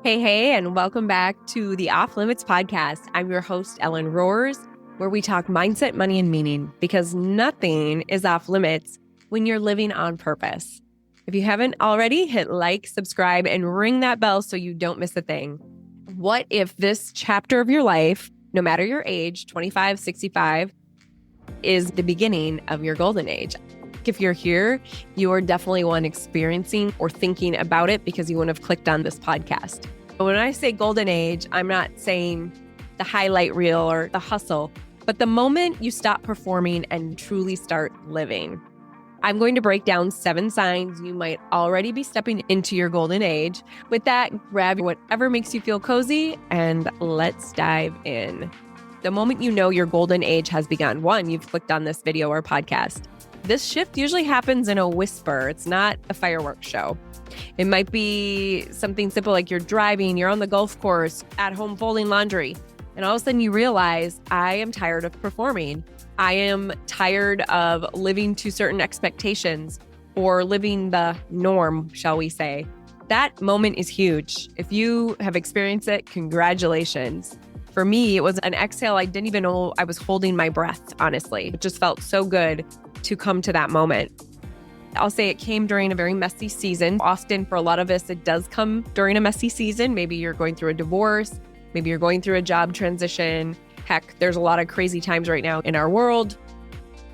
Hey, and welcome back to the Off Limits podcast. I'm your host, Ellen Roars, where we talk mindset, money, and meaning, because nothing is off limits when you're living on purpose. If you haven't already, hit like, subscribe, and ring that bell so you don't miss a thing. What if this chapter of your life, no matter your age, 25, 65, is the beginning of your golden age? If you're here, you are definitely one experiencing or thinking about it because you wouldn't have clicked on this podcast. But when I say golden age, I'm not saying the highlight reel or the hustle, but the moment you stop performing and truly start living. I'm going to break down 7 signs you might already be stepping into your golden age. With that, grab whatever makes you feel cozy and let's dive in. The moment you know your golden age has begun, 1, you've clicked on this video or podcast. This shift usually happens in a whisper. It's not a fireworks show. It might be something simple like you're driving, you're on the golf course, at home folding laundry, and all of a sudden you realize, I am tired of performing. I am tired of living to certain expectations or living the norm, shall we say. That moment is huge. If you have experienced it, congratulations. For me, it was an exhale. I didn't even know I was holding my breath, honestly. It just felt so good to come to that moment. I'll say it came during a very messy season. Often for a lot of us, it does come during a messy season. Maybe you're going through a divorce. Maybe you're going through a job transition. Heck, there's a lot of crazy times right now in our world.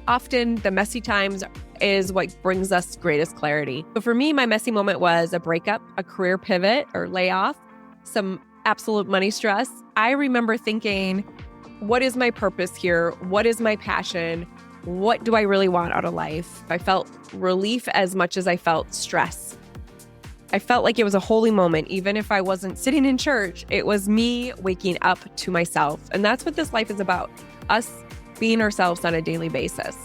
Often the messy times is what brings us greatest clarity. But for me, my messy moment was a breakup, a career pivot or layoff, some absolute money stress. I remember thinking, what is my purpose here? What is my passion? What do I really want out of life? I felt relief as much as I felt stress. I felt like it was a holy moment. Even if I wasn't sitting in church, it was me waking up to myself. And that's what this life is about, us being ourselves on a daily basis.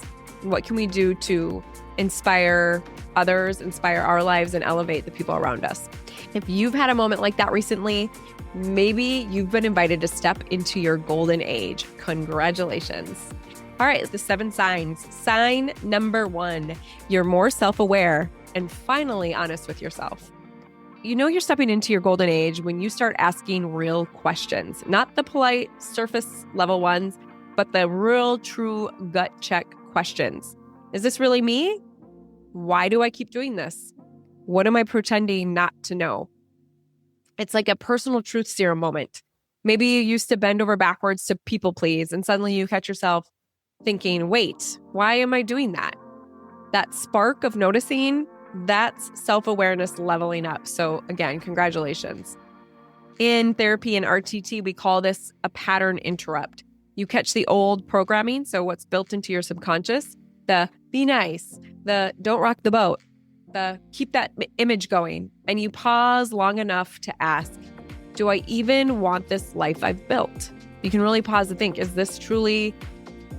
What can we do to inspire others, inspire our lives, and elevate the people around us? If you've had a moment like that recently, maybe you've been invited to step into your golden age. Congratulations. All right, the 7 signs. Sign number 1, you're more self-aware and finally honest with yourself. You know you're stepping into your golden age when you start asking real questions, not the polite surface level ones, but the real, true gut check questions. Is this really me? Why do I keep doing this? What am I pretending not to know? It's like a personal truth serum moment. Maybe you used to bend over backwards to people please, and suddenly you catch yourself thinking, wait, why am I doing that? That spark of noticing, that's self-awareness leveling up. So again, congratulations. In therapy and RTT, we call this a pattern interrupt. You catch the old programming, so what's built into your subconscious, the be nice, the don't rock the boat, the keep that image going, and you pause long enough to ask, do I even want this life I've built? You can really pause and think, is this truly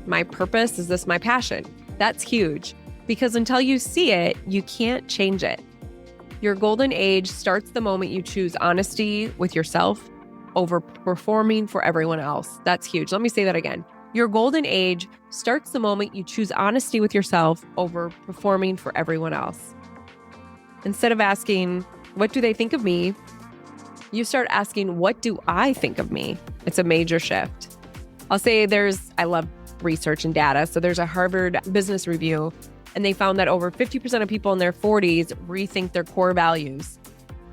my purpose? Is this my passion? That's huge, because until you see it, you can't change it. Your golden age starts the moment you choose honesty with yourself over performing for everyone else. That's huge. Let me say that again. Your golden age starts the moment you choose honesty with yourself over performing for everyone else. Instead of asking, what do they think of me? You start asking, what do I think of me? It's a major shift. I'll say I love research and data. So there's a Harvard Business Review, and they found that over 50% of people in their 40s rethink their core values.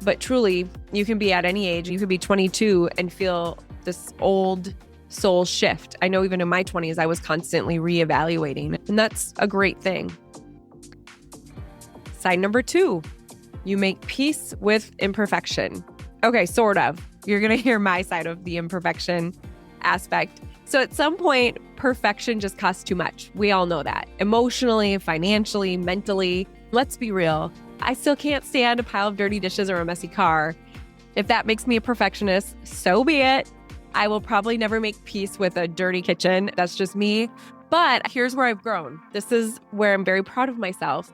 But truly, you can be at any age. You could be 22 and feel this old soul shift. I know even in my 20s, I was constantly reevaluating, and that's a great thing. Sign number 2, you make peace with imperfection. Okay, sort of. You're going to hear my side of the imperfection aspect. So at some point, perfection just costs too much. We all know that. Emotionally, financially, mentally. Let's be real. I still can't stand a pile of dirty dishes or a messy car. If that makes me a perfectionist, so be it. I will probably never make peace with a dirty kitchen. That's just me. But here's where I've grown. This is where I'm very proud of myself.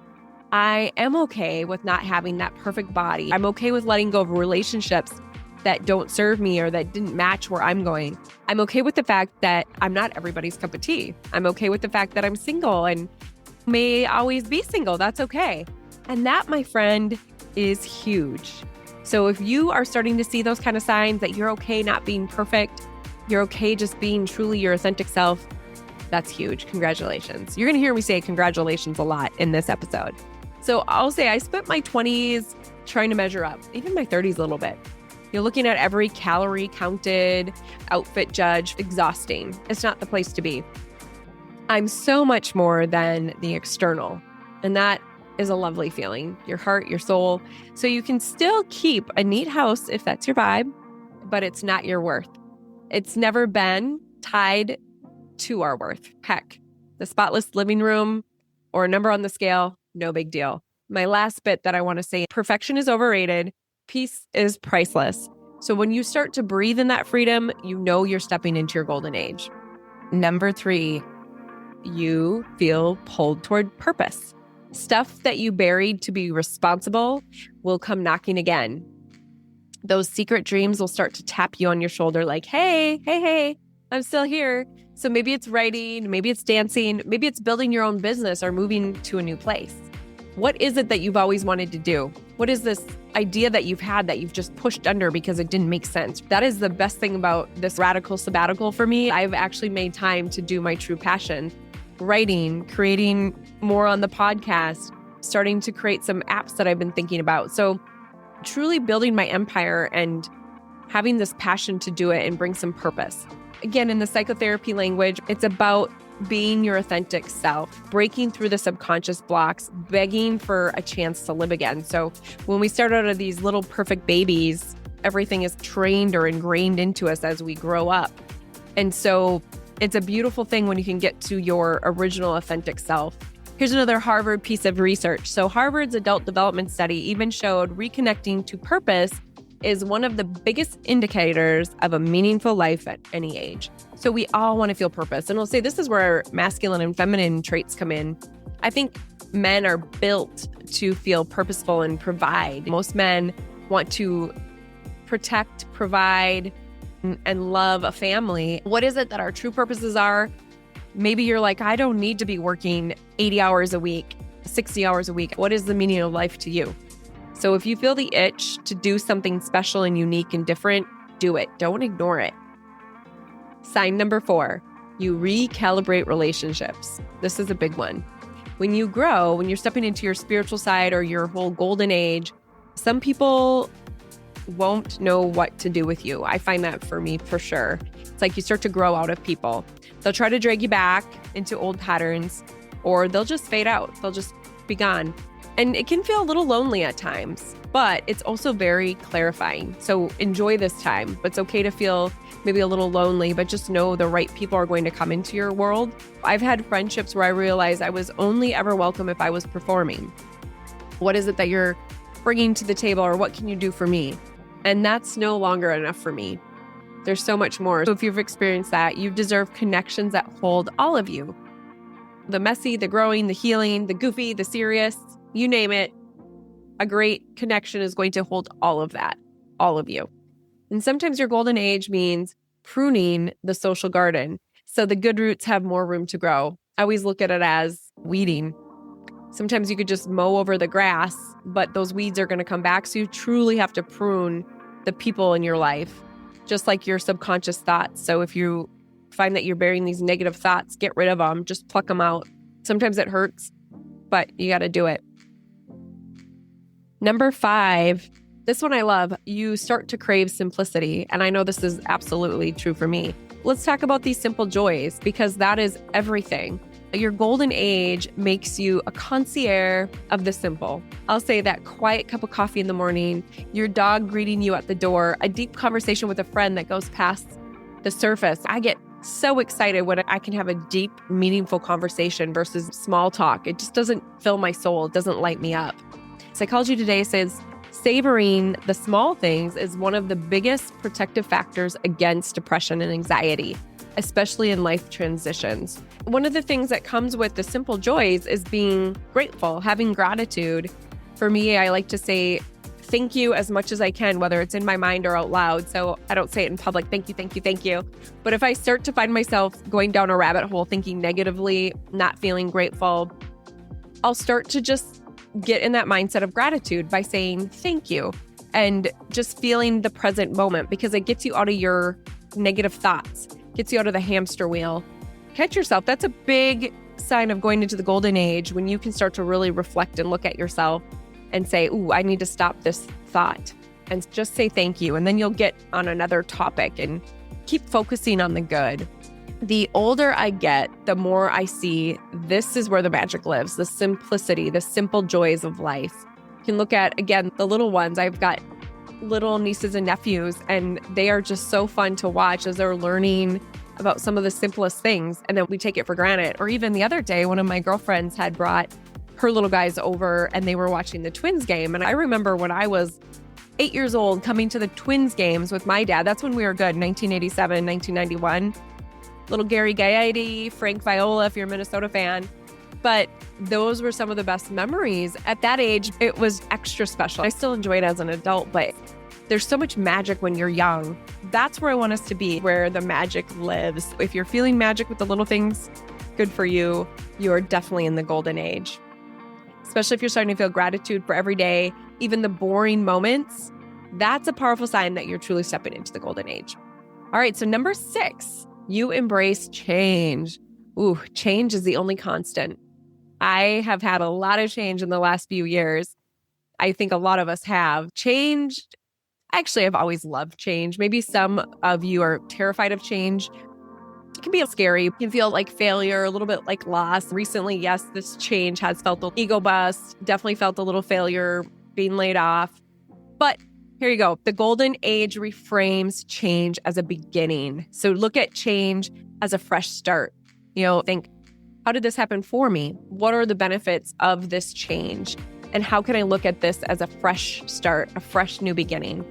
I am okay with not having that perfect body. I'm okay with letting go of relationships that don't serve me or that didn't match where I'm going. I'm okay with the fact that I'm not everybody's cup of tea. I'm okay with the fact that I'm single and may always be single. That's okay. And that, my friend, is huge. So if you are starting to see those kind of signs that you're okay not being perfect, you're okay just being truly your authentic self, that's huge. Congratulations. You're going to hear me say congratulations a lot in this episode. So I'll say I spent my 20s trying to measure up, even my 30s a little bit. You're looking at every calorie counted, outfit judged, exhausting. It's not the place to be. I'm so much more than the external. And that is a lovely feeling, your heart, your soul. So you can still keep a neat house if that's your vibe, but it's not your worth. It's never been tied to our worth. Heck, the spotless living room or a number on the scale, no big deal. My last bit that I want to say, perfection is overrated. Peace is priceless. So when you start to breathe in that freedom, you know you're stepping into your golden age. Number 3, you feel pulled toward purpose. Stuff that you buried to be responsible will come knocking again. Those secret dreams will start to tap you on your shoulder like, hey, I'm still here. So maybe it's writing, maybe it's dancing, maybe it's building your own business or moving to a new place. What is it that you've always wanted to do? What is this idea that you've had that you've just pushed under because it didn't make sense? That is the best thing about this radical sabbatical for me. I've actually made time to do my true passion. Writing, creating more on the podcast, starting to create some apps that I've been thinking about. So truly building my empire and having this passion to do it and bring some purpose. Again, in the psychotherapy language, it's about being your authentic self, breaking through the subconscious blocks, begging for a chance to live again. So when we start out of these little perfect babies, everything is trained or ingrained into us as we grow up. And so it's a beautiful thing when you can get to your original authentic self. Here's another Harvard piece of research. So Harvard's adult development study even showed reconnecting to purpose is one of the biggest indicators of a meaningful life at any age. So we all want to feel purpose. And I'll say this is where masculine and feminine traits come in. I think men are built to feel purposeful and provide. Most men want to protect, provide, and love a family. What is it that our true purposes are? Maybe you're like, I don't need to be working 80 hours a week, 60 hours a week. What is the meaning of life to you? So if you feel the itch to do something special and unique and different, do it. Don't ignore it. Sign number 4, you recalibrate relationships. This is a big one. When you grow, when you're stepping into your spiritual side or your whole golden age, some people won't know what to do with you. I find that for me, for sure. It's like you start to grow out of people. They'll try to drag you back into old patterns, or they'll just fade out. They'll just be gone. And it can feel a little lonely at times, but it's also very clarifying. So enjoy this time. But it's okay to feel maybe a little lonely, but just know the right people are going to come into your world. I've had friendships where I realized I was only ever welcome if I was performing. What is it that you're bringing to the table, or what can you do for me? And that's no longer enough for me. There's so much more. So if you've experienced that, you deserve connections that hold all of you. The messy, the growing, the healing, the goofy, the serious, you name it. A great connection is going to hold all of that, all of you. And sometimes your golden age means pruning the social garden so the good roots have more room to grow. I always look at it as weeding. Sometimes you could just mow over the grass, but those weeds are going to come back. So you truly have to prune the people in your life, just like your subconscious thoughts. So if you find that you're bearing these negative thoughts, get rid of them, just pluck them out. Sometimes it hurts, but you got to do it. Number 5, this one I love. You start to crave simplicity. And I know this is absolutely true for me. Let's talk about these simple joys, because that is everything. Your golden age makes you a concierge of the simple. I'll say that quiet cup of coffee in the morning, your dog greeting you at the door, a deep conversation with a friend that goes past the surface. I get so excited when I can have a deep, meaningful conversation versus small talk. It just doesn't fill my soul. It doesn't light me up. Psychology Today says savoring the small things is one of the biggest protective factors against depression and anxiety, especially in life transitions. One of the things that comes with the simple joys is being grateful, having gratitude. For me, I like to say thank you as much as I can, whether it's in my mind or out loud. So I don't say it in public, thank you, thank you, thank you. But if I start to find myself going down a rabbit hole, thinking negatively, not feeling grateful, I'll start to just get in that mindset of gratitude by saying thank you. and just feeling the present moment, because it gets you out of your negative thoughts, gets you out of the hamster wheel. Catch yourself. That's a big sign of going into the golden age, when you can start to really reflect and look at yourself and say, ooh, I need to stop this thought, and just say thank you. And then you'll get on another topic and keep focusing on the good. The older I get, the more I see this is where the magic lives, the simplicity, the simple joys of life. You can look at, again, the little ones. I've got little nieces and nephews, and they are just so fun to watch as they're learning about some of the simplest things, and then we take it for granted. Or even the other day, one of my girlfriends had brought her little guys over, and they were watching the Twins game. And I remember when I was 8 years old coming to the Twins games with my dad. That's when we were good, 1987, 1991. Little Gary Gaetti, Frank Viola, if you're a Minnesota fan. But those were some of the best memories. At that age, it was extra special. I still enjoy it as an adult, but there's so much magic when you're young. That's where I want us to be, where the magic lives. If you're feeling magic with the little things, good for you. You're definitely in the golden age. Especially if you're starting to feel gratitude for every day, even the boring moments. That's a powerful sign that you're truly stepping into the golden age. All right, so number 6, you embrace change. Ooh, change is the only constant. I have had a lot of change in the last few years. I think a lot of us have changed. Actually, I've always loved change. Maybe some of you are terrified of change. It can be scary. It can feel like failure, a little bit like loss. Recently, yes, this change has felt an ego bust. Definitely felt a little failure, being laid off. But here you go. The golden age reframes change as a beginning. So look at change as a fresh start. Think, how did this happen for me? What are the benefits of this change? And how can I look at this as a fresh start, a fresh new beginning?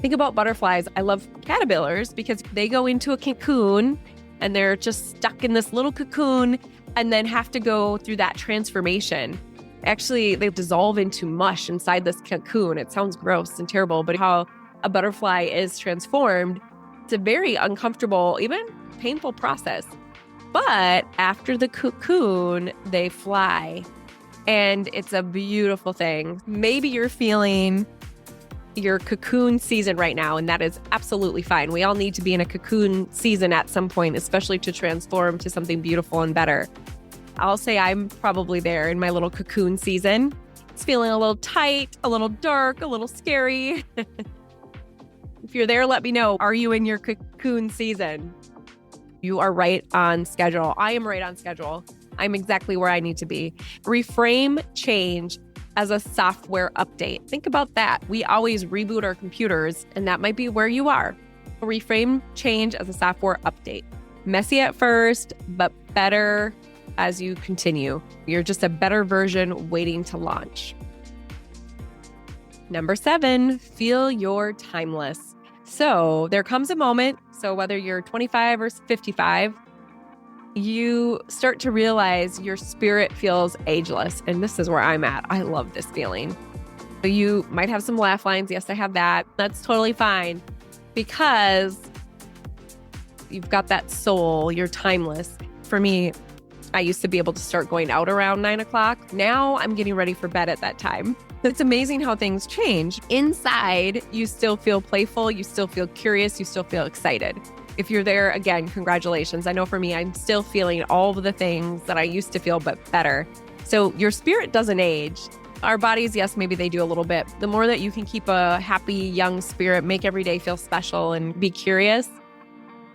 Think about butterflies. I love caterpillars because they go into a cocoon and they're just stuck in this little cocoon and then have to go through that transformation. Actually, they dissolve into mush inside this cocoon. It sounds gross and terrible, but how a butterfly is transformed, it's a very uncomfortable, even painful process. But after the cocoon, they fly. And it's a beautiful thing. Maybe you're feeling your cocoon season right now, and that is absolutely fine. We all need to be in a cocoon season at some point, especially to transform to something beautiful and better. I'll say I'm probably there in my little cocoon season. It's feeling a little tight, a little dark, a little scary. If you're there, let me know. Are you in your cocoon season? You are right on schedule. I am right on schedule. I'm exactly where I need to be. Reframe change as a software update. Think about that. We always reboot our computers, and that might be where you are. Reframe change as a software update. Messy at first, but better as you continue. You're just a better version waiting to launch. Number 7, feel you're timeless. So there comes a moment, so whether you're 25 or 55, you start to realize your spirit feels ageless. And this is where I'm at. I love this feeling. So you might have some laugh lines. Yes, I have that. That's totally fine because you've got that soul. You're timeless. For me, I used to be able to start going out around 9 o'clock. Now I'm getting ready for bed at that time. It's amazing how things change. Inside, you still feel playful. You still feel curious. You still feel excited. If you're there, again, congratulations. I know for me, I'm still feeling all of the things that I used to feel, but better. So your spirit doesn't age. Our bodies, yes, maybe they do a little bit. The more that you can keep a happy, young spirit, make every day feel special and be curious,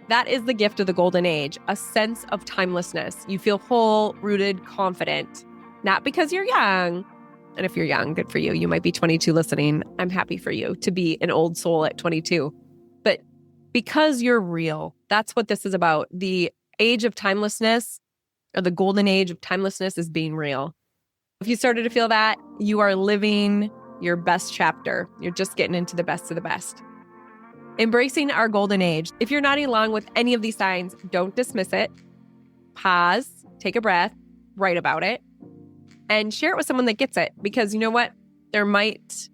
that is the gift of the golden age, a sense of timelessness. You feel whole, rooted, confident, not because you're young. And if you're young, good for you. You might be 22 listening. I'm happy for you to be an old soul at 22. But because you're real, that's what this is about. The age of timelessness, or the golden age of timelessness, is being real. If you started to feel that, you are living your best chapter. You're just getting into the best of the best. Embracing our golden age. If you're nodding along with any of these signs, don't dismiss it. Pause, take a breath, write about it, and share it with someone that gets it. Because you know what? There might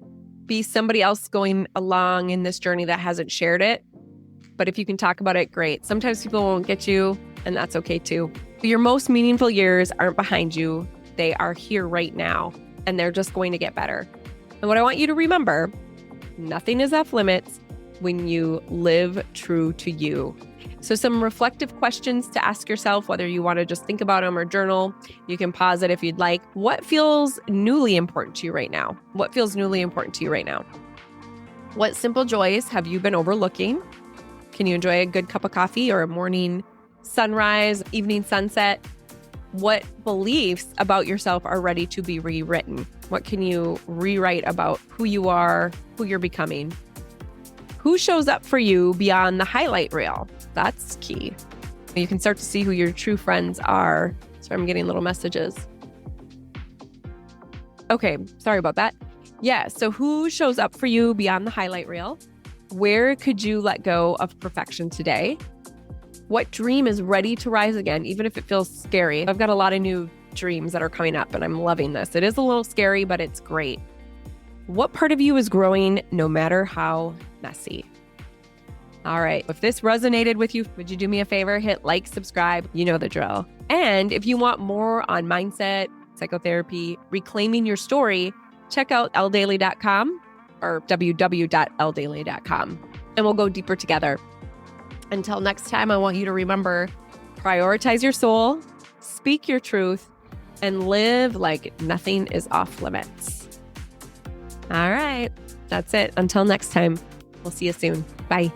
be somebody else going along in this journey that hasn't shared it. But if you can talk about it, great. Sometimes people won't get you, and that's okay too. Your most meaningful years aren't behind you. They are here right now, and they're just going to get better. And what I want you to remember nothing is off limits when you live true to you. So some reflective questions to ask yourself, whether you want to just think about them or journal. You can pause it if you'd like. What feels newly important to you right now? What feels newly important to you right now? What simple joys have you been overlooking? Can you enjoy a good cup of coffee or a morning sunrise, evening sunset? What beliefs about yourself are ready to be rewritten? What can you rewrite about who you are, who you're becoming? Who shows up for you beyond the highlight reel? That's key. You can start to see who your true friends are. Sorry, I'm getting little messages. Okay, sorry about that. Yeah, so who shows up for you beyond the highlight reel? Where could you let go of perfection today? What dream is ready to rise again, even if it feels scary? I've got a lot of new dreams that are coming up and I'm loving this. It is a little scary, but it's great. What part of you is growing no matter how messy? All right. If this resonated with you, would you do me a favor? Hit like, subscribe. You know the drill. And if you want more on mindset, psychotherapy, reclaiming your story, check out ldaily.com or www.ldaily.com and we'll go deeper together. Until next time, I want you to remember, prioritize your soul, speak your truth, and live like nothing is off limits. All right. That's it. Until next time, we'll see you soon. Bye.